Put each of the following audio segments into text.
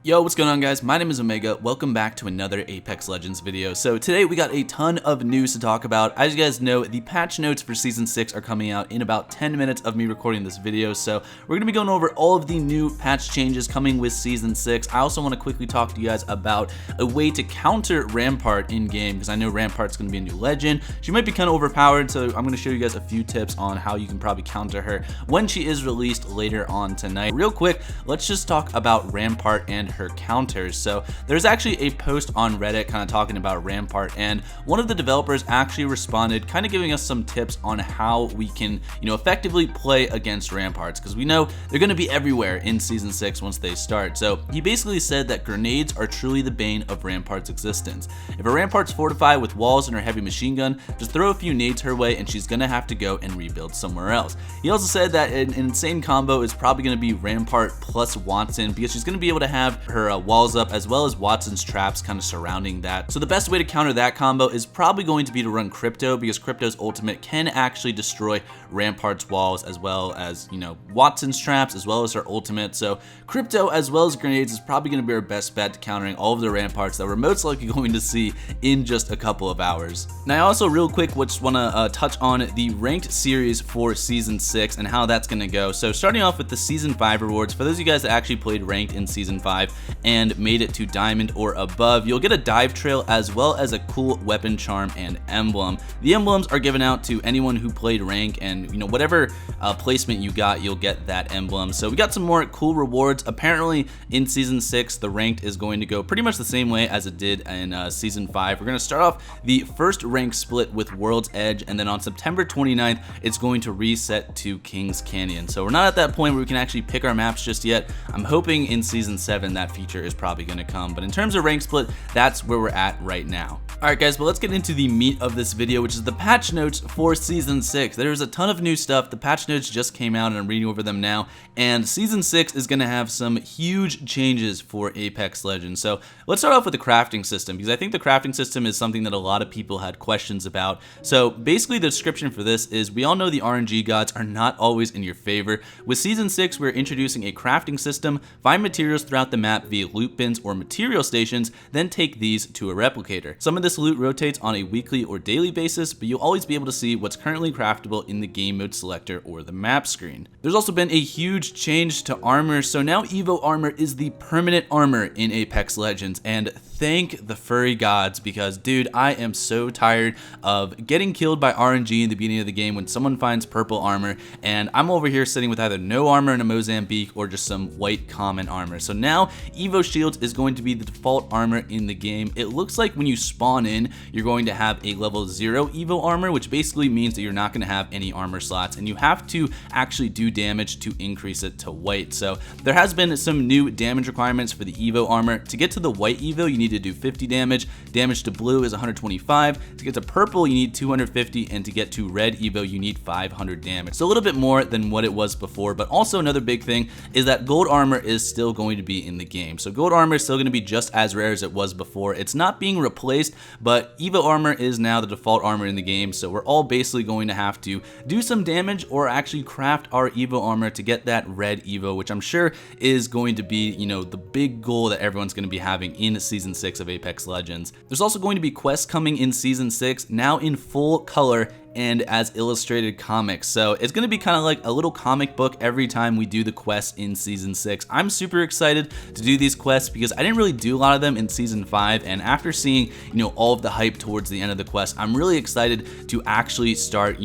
Yo, what's going on guys? My name is Omega. Welcome back to another Apex Legends video. So today we got a ton of news to talk about. As you guys know, the patch notes for Season 6 are coming out in about 10 minutes of me recording this video. So we're going to be going over all of the new patch changes coming with Season 6. I also want to quickly talk to you guys about a way to counter Rampart in-game, because I know Rampart's going to be a new legend. She might be kind of overpowered, so I'm going to show you guys a few tips on how you can probably counter her when she is released later on tonight. Real quick, let's just talk about Rampart and her counters. So there's actually a post on Reddit kind of talking about Rampart, and one of the developers actually responded kind of giving us some tips on how we can, effectively play against Ramparts, because we know they're going to be everywhere in Season 6 once they start. So he basically said that grenades are truly the bane of Rampart's existence. If a Rampart's fortified with walls and her heavy machine gun, just throw a few nades her way and she's going to have to go and rebuild somewhere else. He also said that an insane combo is probably going to be Rampart plus Wattson, because she's going to be able to have her walls up as well as Wattson's traps kind of surrounding that. So the best way to counter that combo is probably going to be to run Crypto, because Crypto's ultimate can actually destroy Rampart's walls as well as, Wattson's traps as well as her ultimate. So Crypto as well as grenades is probably going to be our best bet to countering all of the Ramparts that we're most likely going to see in just a couple of hours. Now I also real quick just want to touch on the ranked series for Season 6 and how that's going to go. So starting off with the Season 5 rewards, for those of you guys that actually played ranked in Season 5 and made it to Diamond or above, you'll get a dive trail as well as a cool weapon charm and emblem. The emblems are given out to anyone who played rank, and whatever placement you got, you'll get that emblem. So we got some more cool rewards. Apparently in Season 6 the ranked is going to go pretty much the same way as it did in Season 5. We're going to start off the first rank split with World's Edge, and then on September 29th it's going to reset to King's Canyon. So we're not at that point where we can actually pick our maps just yet. I'm hoping in Season 7 that feature is probably going to come, but in terms of rank split, that's where we're at right now. Alright guys, but let's get into the meat of this video, which is the patch notes for Season 6. There's a ton of new stuff. The patch notes just came out and I'm reading over them now, and Season 6 is going to have some huge changes for Apex Legends. So let's start off with the crafting system, because I think the crafting system is something that a lot of people had questions about. So basically the description for this is, we all know the RNG gods are not always in your favor. With Season 6 we're introducing a crafting system. Find materials throughout the map via loot bins or material stations, then take these to a replicator. Some of this loot rotates on a weekly or daily basis, but you'll always be able to see what's currently craftable in the game mode selector or the map screen. There's also been a huge change to armor, so now Evo Armor is the permanent armor in Apex Legends, and thank the furry gods, because dude, I am so tired of getting killed by RNG in the beginning of the game when someone finds purple armor, and I'm over here sitting with either no armor in a Mozambique or just some white common armor. So now Evo Shields is going to be the default armor in the game. It looks like when you spawn in, you're going to have a level 0 Evo Armor, which basically means that you're not going to have any armor slots, and you have to actually do damage to increase it to white. So there has been some new damage requirements for the Evo Armor. To get to the white Evo, you need to do 50 damage. Damage to blue is 125. To get to purple, you need 250, and to get to red Evo, you need 500 damage. So a little bit more than what it was before, but also another big thing is that gold armor is still going to be in the game. So gold armor is still going to be just as rare as it was before. It's not being replaced, but Evo Armor is now the default armor in the game, so we're all basically going to have to do some damage or actually craft our Evo Armor to get that red Evo, which I'm sure is going to be, the big goal that everyone's going to be having in Season 6 of Apex Legends. There's also going to be quests coming in Season 6, now in full color and as illustrated comics. So it's going to be kind of like a little comic book every time we do the quests in Season 6. I'm super excited to do these quests because I didn't really do a lot of them in Season 5, and after seeing, all of the hype towards the end of the quest, I'm really excited to actually start,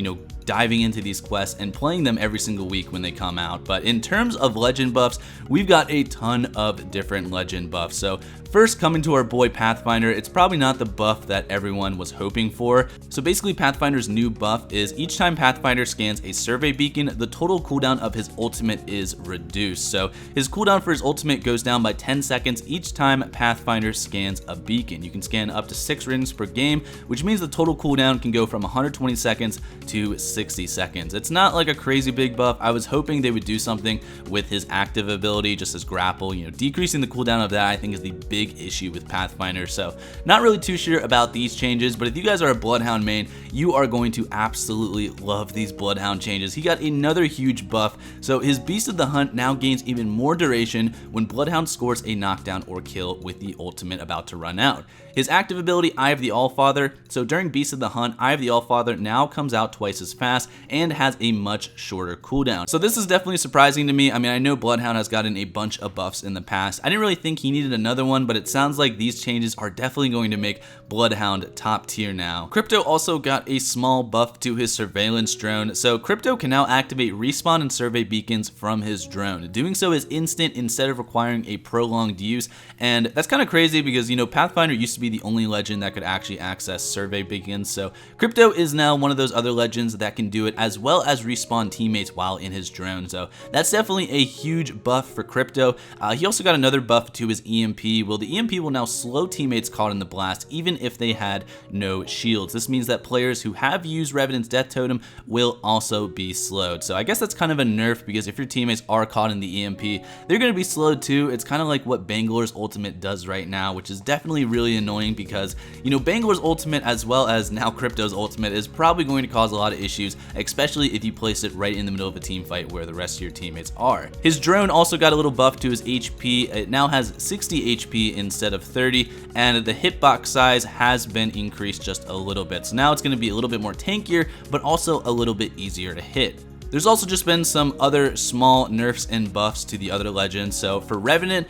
diving into these quests and playing them every single week when they come out. But in terms of legend buffs, we've got a ton of different legend buffs. So first, coming to our boy Pathfinder, it's probably not the buff that everyone was hoping for. So basically Pathfinder's new buff is each time Pathfinder scans a survey beacon, the total cooldown of his ultimate is reduced. So his cooldown for his ultimate goes down by 10 seconds each time Pathfinder scans a beacon. You can scan up to 6 rings per game, which means the total cooldown can go from 120 seconds to 60 seconds. It's not like a crazy big buff. I was hoping they would do something with his active ability, just as grapple. Decreasing the cooldown of that I think is the big issue with Pathfinder. So not really too sure about these changes, but if you guys are a Bloodhound main, you are going to absolutely love these Bloodhound changes. He got another huge buff, so his Beast of the Hunt now gains even more duration when Bloodhound scores a knockdown or kill with the ultimate about to run out. His active ability, Eye of the Allfather, so during Beast of the Hunt, Eye of the Allfather now comes out twice as fast and has a much shorter cooldown. So this is definitely surprising to me. I mean, I know Bloodhound has gotten a bunch of buffs in the past. I didn't really think he needed another one, but it sounds like these changes are definitely going to make Bloodhound top tier now. Crypto also got a small buff to his surveillance drone, so Crypto can now activate respawn and survey beacons from his drone. Doing so is instant instead of requiring a prolonged use, and that's kind of crazy because, you know, Pathfinder used to be the only legend that could actually access survey beacons, so Crypto is now one of those other legends that can do it, as well as respawn teammates while in his drone. So that's definitely a huge buff for Crypto. He also got another buff to his EMP. Well, the EMP will now slow teammates caught in the blast even if they had no shields. This means that players who have used Revenant's Death Totem will also be slowed. So I guess that's kind of a nerf, because if your teammates are caught in the EMP, they're going to be slowed too. It's kind of like what Bangalore's ultimate does right now, which is definitely really annoying because, you know, Bangalore's ultimate as well as now Crypto's ultimate is probably going to cause a lot of issues, especially if you place it right in the middle of a team fight where the rest of your teammates are. His drone also got a little buff to his HP. It now has 60 HP instead of 30, and the hitbox size has been increased just a little bit. So now it's going to be a little bit more tankier, but also a little bit easier to hit. There's also just been some other small nerfs and buffs to the other legends. So for Revenant,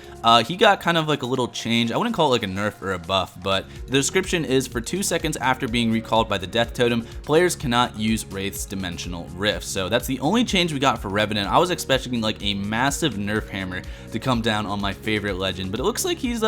he got kind of like a little change. I wouldn't call it like a nerf or a buff, but the description is for 2 seconds after being recalled by the Death Totem, players cannot use Wraith's Dimensional Rift. So that's the only change we got for Revenant. I was expecting like a massive nerf hammer to come down on my favorite legend, but it looks like he's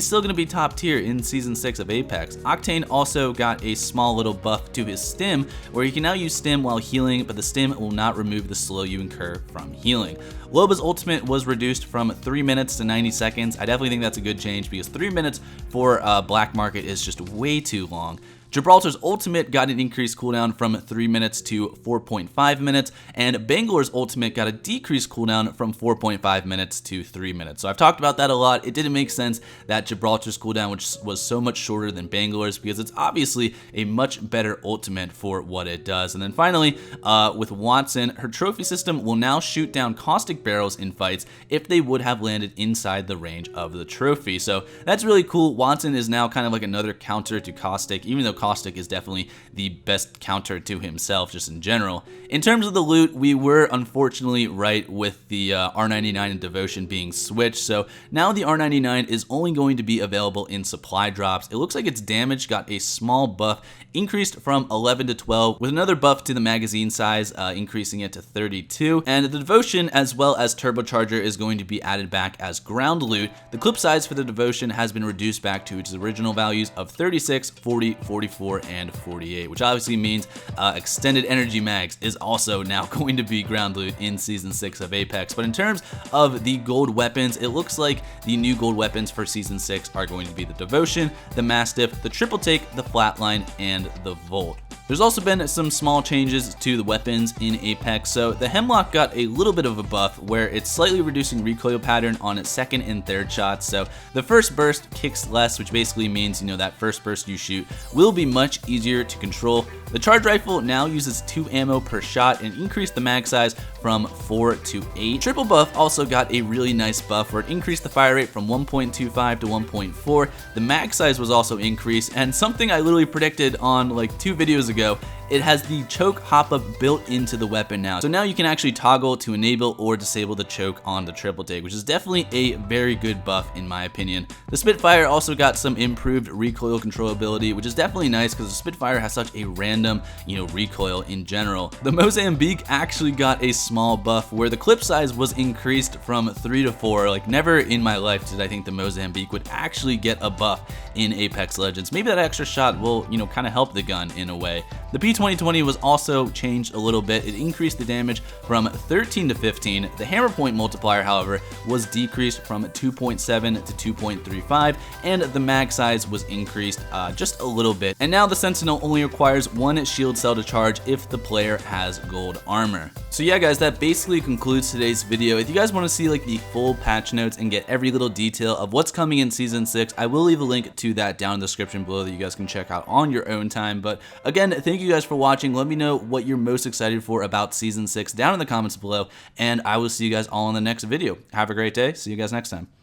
still gonna be top tier in Season 6 of Apex. Octane also got a small little buff to his stim, where he can now use stim while healing, but the stim will not remove the slow you incur from healing. Loba's ultimate was reduced from 3 minutes to 90 seconds. I definitely think that's a good change because 3 minutes for Black Market is just way too long. Gibraltar's ultimate got an increased cooldown from 3 minutes to 4.5 minutes, and Bangalore's ultimate got a decreased cooldown from 4.5 minutes to 3 minutes. So I've talked about that a lot. It didn't make sense that Gibraltar's cooldown, which was so much shorter than Bangalore's, because it's obviously a much better ultimate for what it does. And then finally, with Wattson, her trophy system will now shoot down caustic barrels in fights if they would have landed inside the range of the trophy. So that's really cool. Wattson is now kind of like another counter to caustic, even though caustic is definitely the best counter to himself just in general. In terms of the loot, we were unfortunately right with the R99 and Devotion being switched, so now the R99 is only going to be available in supply drops. It looks like its damage got a small buff, increased from 11 to 12, with another buff to the magazine size, increasing it to 32, and the Devotion as well as Turbocharger is going to be added back as ground loot. The clip size for the Devotion has been reduced back to its original values of 36, 40, 44, and 48, which obviously means extended energy mags is also now going to be ground loot in Season 6 of Apex. But in terms of the gold weapons, it looks like the new gold weapons for Season 6 are going to be the Devotion, the Mastiff, the Triple Take, the Flatline, and the Volt. There's also been some small changes to the weapons in Apex. So the Hemlock got a little bit of a buff where it's slightly reducing recoil pattern on its second and third shots. So the first burst kicks less, which basically means, you know, that first burst you shoot will be much easier to control. The charge rifle now uses 2 ammo per shot and increased the mag size from 4 to 8. Triple Buff also got a really nice buff where it increased the fire rate from 1.25 to 1.4. The mag size was also increased, and something I literally predicted on like 2 videos ago, it has the choke hop-up built into the weapon now. So now you can actually toggle to enable or disable the choke on the Triple Take, which is definitely a very good buff in my opinion. The Spitfire also got some improved recoil controllability, which is definitely nice because the Spitfire has such a random, you know, recoil in general. The Mozambique actually got a small buff where the clip size was increased from 3 to 4. Like, never in my life did I think the Mozambique would actually get a buff in Apex Legends. Maybe that extra shot will, you know, kind of help the gun in a way. The P20 P2020 was also changed a little bit. It increased the damage from 13 to 15. The hammer point multiplier, however, was decreased from 2.7 to 2.35, and the mag size was increased just a little bit. And now the Sentinel only requires 1 shield cell to charge if the player has gold armor. So yeah guys, that basically concludes today's video. If you guys want to see like the full patch notes and get every little detail of what's coming in Season 6, I will leave a link to that down in the description below that you guys can check out on your own time. But again, thank you guys for watching. Let me know what you're most excited for about Season 6 down in the comments below, and I will see you guys all in the next video. Have a great day. See you guys next time.